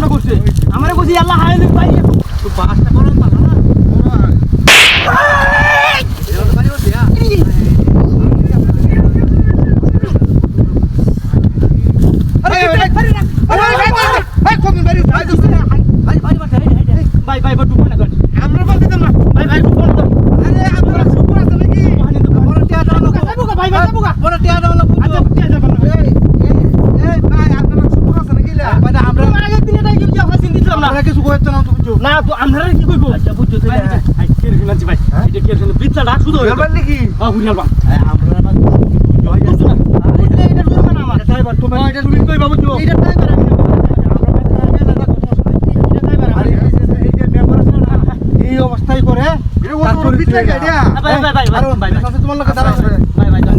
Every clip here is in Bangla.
করছে আমারে কইছি আল্লাহ হায় দিন ভাই তো বাসটা করো না না এটা তো বাড়ি হচ্ছে ভাই ভাই বড় কোন কর আমরা বলতে দাম না ভাই ভাই কোন দাম আরে আপনারা সুপুর আছে নাকি ওখানে তো বড় টিয়া দাও না ভাই ভাই বুকা বড় টিয়া দাও না আচ্ছা টিয়া দাও না এই ভাই আপনারা সুপুর আছে নাকি লা ভাই আমরা আগে দিনেটাই কি আমরা চিন্তা দিলাম না আমরা কিছু কইতে না তো বুঝছো না তো আমরা কি কইবো আচ্ছা বুঝছো তাই ভাই কে রেখেছি ভাই এটা কে রেখেছি বিচ্ছাটা শুধু হইল নাকি হ্যাঁ বুঝাল বা আমরা না জয় যাচ্ছে না এটা জুরমান আমার তাই বা তুমি এটা তুমি কইবা বুঝছো এটা তাই বা এই অবস্থায় করে তারপর পিছলে গাড়িয়া ভাই ভাই ভাই ভাই সাথে তোমার লোক দাঁড়া ভাই ভাই জান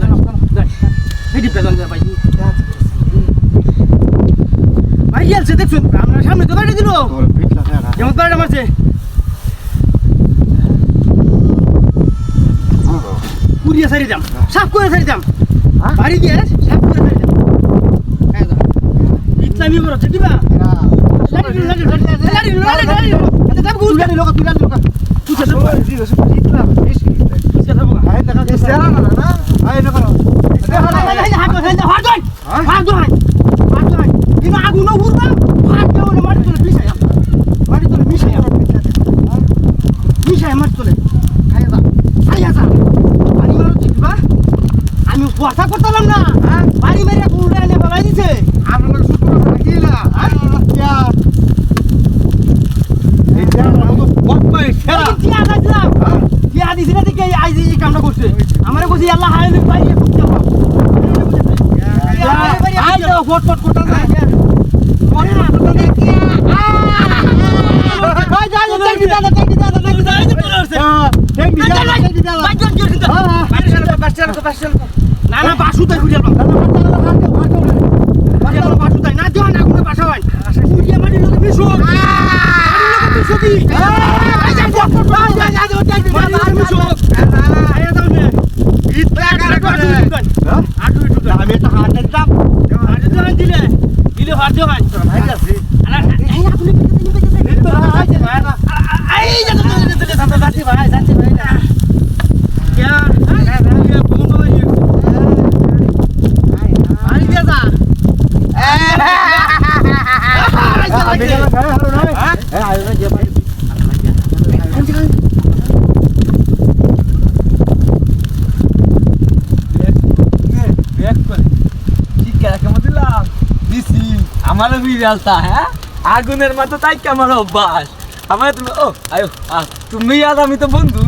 এই ডিপটা জান ভাই ভাই গেলছে দেখুন আমরা সামনে তো গাড়ি দিল তোর পিছলা দেখা যেমন গাড়ি মারছে পুরিয়া সারি দাম সাফ করে সারি দাম বাড়ি দিয়ে সাফ করে সারি দাম এই দাও ইসলামি বড় দিবা লাড়ি লাড়ি লাড়ি লাড়ি লাড়ি এটা সব গুজ গাড়ি লোক তুই লোক তুই সব দিবে সব জিতলা বেশি তুই সব হাই দেখা গেছে সেরা না না হাই না করো হাত ধর ইনা আগুন উড়বা হাত দাও না মাটি তুলে বিছায়া বিছায়া মাটি তুলে আইয়া যা পানি মারো দেখবা আমি ওয়াসা করতাম না পানি মেরে কুড়ে এনে বালাই দিছে আমরা লোক শুট করে রাখিলা আচ্ছা এই যে আমরা তো বকবাই সেরা টিয়া দিলাম টিয়া দিছি না দেখে আইজ এই কামটা করছে আমারে কইছি আল্লাহ হায় দিন ভাই করতে হবে আই দাও ফট ফট করতে না মনে না তো দেখি ভাই যাই দেখি দাদা দেখি দাদা দেখি দাদা দেখি দাদা দেখি দাদা ভাই জন জন হ্যাঁ বাসচাল না না বাসু তাই হুইল না না বাসু তাই না দিও না কোনো বাসা হয় হুইল মাটি লোকে মিশো মিশো দি আই যা ফট ফট যা দেখি দাদা মিশো আয়া দাও নে ইতলা করে আটু ইটু আমি একটা হাত দিতাম হাত দিলে দিলে হাত দিও ভাই ভাই আছে আরে এই আপনি এই তো এই যা তো জানতে ভাই क्या ये बोलो ये आई दिया था अभी क्या लगा है हरो ना है आयो ना ये भाई बैक कर ठीक है কেমন দিলাম দিছি আমারও বিড়ালটা হ্যাঁ আগুনের মতো তাই কেমন অভ্যাস আমার তুমি ও আয়ো তুমি আর আমি তো বন্ধু